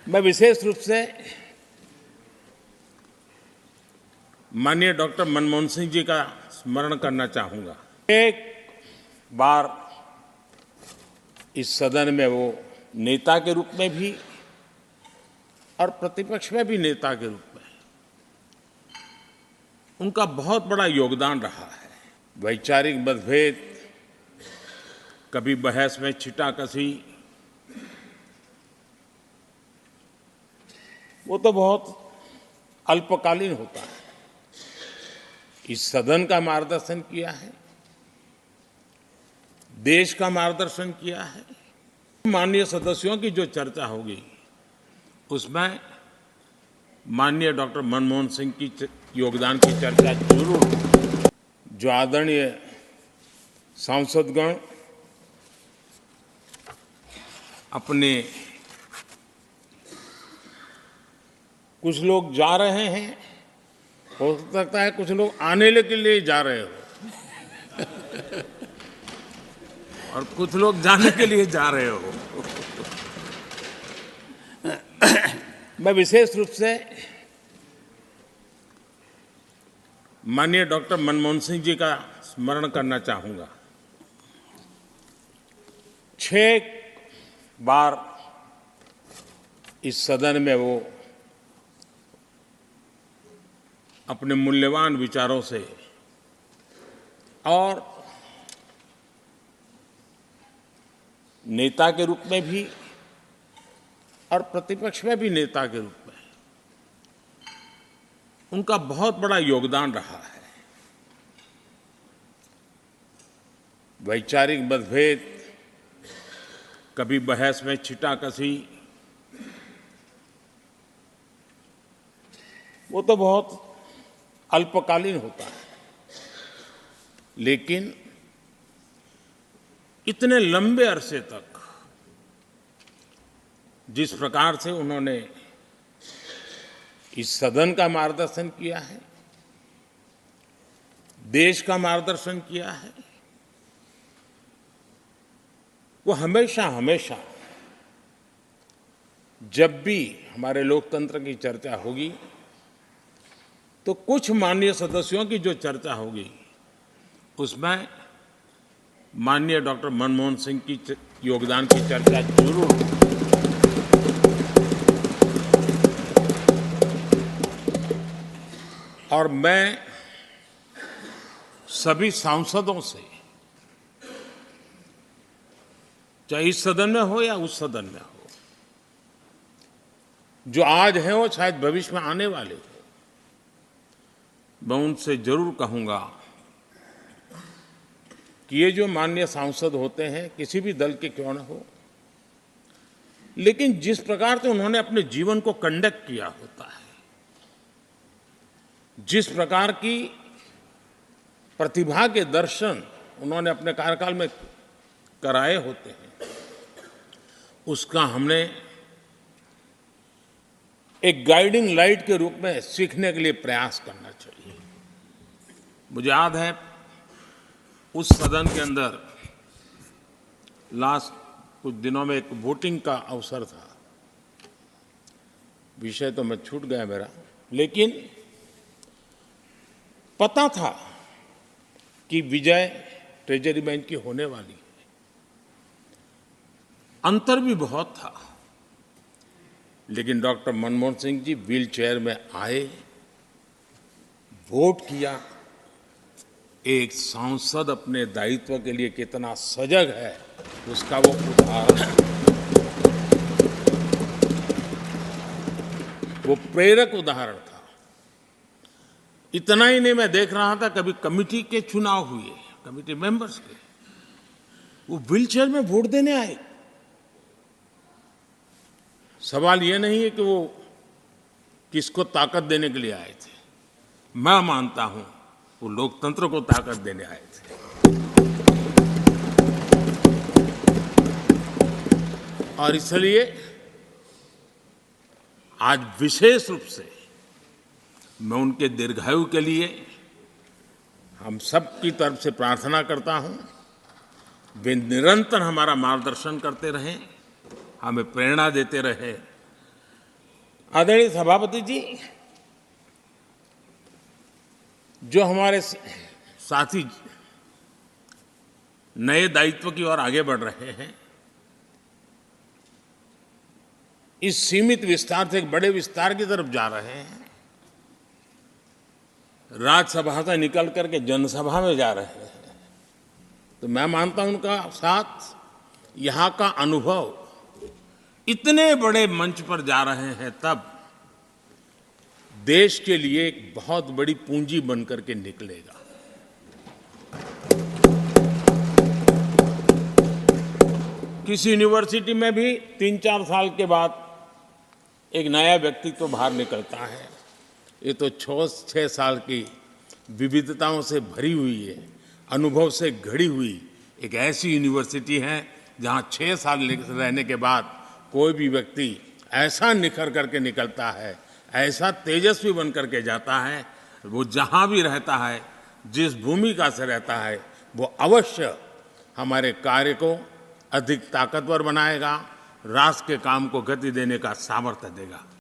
मैं विशेष रूप से माननीय डॉक्टर मनमोहन सिंह जी का स्मरण करना चाहूंगा। एक बार इस सदन में वो नेता के रूप में भी और प्रतिपक्ष में भी नेता के रूप में उनका बहुत बड़ा योगदान रहा है। वैचारिक मतभेद, कभी बहस में छिटाकशी, वो तो बहुत अल्पकालीन होता है। इस सदन का मार्गदर्शन किया है, देश का मार्गदर्शन किया है। माननीय सदस्यों की जो चर्चा होगी उसमें माननीय डॉक्टर मनमोहन सिंह की योगदान की चर्चा जरूर होगी। जो आदरणीय सांसदगण अपने कुछ लोग जा रहे हैं, हो सकता है कुछ लोग आने के लिए जा रहे हो और कुछ लोग जाने के लिए जा रहे हो। मैं विशेष रूप से माननीय डॉक्टर मनमोहन सिंह जी का स्मरण करना चाहूंगा। 6 बार इस सदन में वो अपने मूल्यवान विचारों से और नेता के रूप में भी और प्रतिपक्ष में भी नेता के रूप में उनका बहुत बड़ा योगदान रहा है। वैचारिक मतभेद, कभी बहस में छिटाकशी, वो तो बहुत अल्पकालीन होता है। लेकिन इतने लंबे अरसे तक जिस प्रकार से उन्होंने इस सदन का मार्गदर्शन किया है, देश का मार्गदर्शन किया है, वो हमेशा हमेशा जब भी हमारे लोकतंत्र की चर्चा होगी तो कुछ माननीय सदस्यों की जो चर्चा होगी उसमें माननीय डॉक्टर मनमोहन सिंह की योगदान की चर्चा जरूर होगी। और मैं सभी सांसदों से, चाहे इस सदन में हो या उस सदन में हो, जो आज है वो शायद भविष्य में आने वाले हो, मैं उनसे जरूर कहूंगा कि ये जो माननीय सांसद होते हैं, किसी भी दल के क्यों न हो, लेकिन जिस प्रकार से उन्होंने अपने जीवन को कंडक्ट किया होता है, जिस प्रकार की प्रतिभा के दर्शन उन्होंने अपने कार्यकाल में कराए होते हैं, उसका हमने एक गाइडिंग लाइट के रूप में सीखने के लिए प्रयास करना चाहिए। मुझे याद है उस सदन के अंदर लास्ट कुछ दिनों में एक वोटिंग का अवसर था, विषय तो मैं छूट गया मेरा, लेकिन पता था कि विजय ट्रेजरी बैंक की होने वाली है। अंतर भी बहुत था, लेकिन doctor Manmohan Singh ji wheel chair में आए, वोट किया। एक सांसद अपने दायित्व के लिए कितना सजग है उसका वो उदाहरण है, वो प्रेरक उदाहरण था। इतना ही नहीं, मैं देख रहा था कभी कमेटी के चुनाव हुए, कमेटी मेंबर्स के, वो व्हील चेयर में वोट देने आए। सवाल ये नहीं है कि वो किसको ताकत देने के लिए आए थे, मैं मानता हूं वो लोकतंत्र को ताकत देने आए थे। और इसलिए आज विशेष रूप से मैं उनके दीर्घायु के लिए हम सब की तरफ से प्रार्थना करता हूं, वे निरंतर हमारा मार्गदर्शन करते रहें, हमें प्रेरणा देते रहे आदरणीय सभापति जी, जो हमारे साथी नए दायित्व की ओर आगे बढ़ रहे हैं, इस सीमित विस्तार से एक बड़े विस्तार की तरफ जा रहे हैं, राज्यसभा से निकल करके जनसभा में जा रहे हैं, तो मैं मानता हूं उनका साथ, यहाँ का अनुभव, इतने बड़े मंच पर जा रहे हैं तब देश के लिए एक बहुत बड़ी पूंजी बन करके निकलेगा। किसी यूनिवर्सिटी में भी 3-4 साल के बाद एक नया व्यक्तित्व बाहर निकलता है। ये तो 6 साल की विविधताओं से भरी हुई है, अनुभव से घड़ी हुई एक ऐसी यूनिवर्सिटी है जहां 6 साल रहने के बाद कोई भी व्यक्ति ऐसा निखर करके निकलता है, ऐसा तेजस्वी बन करके जाता है, वो जहां भी रहता है, जिस भूमिका से रहता है, वो अवश्य हमारे कार्य को अधिक ताकतवर बनाएगा, राष्ट्र के काम को गति देने का सामर्थ्य देगा।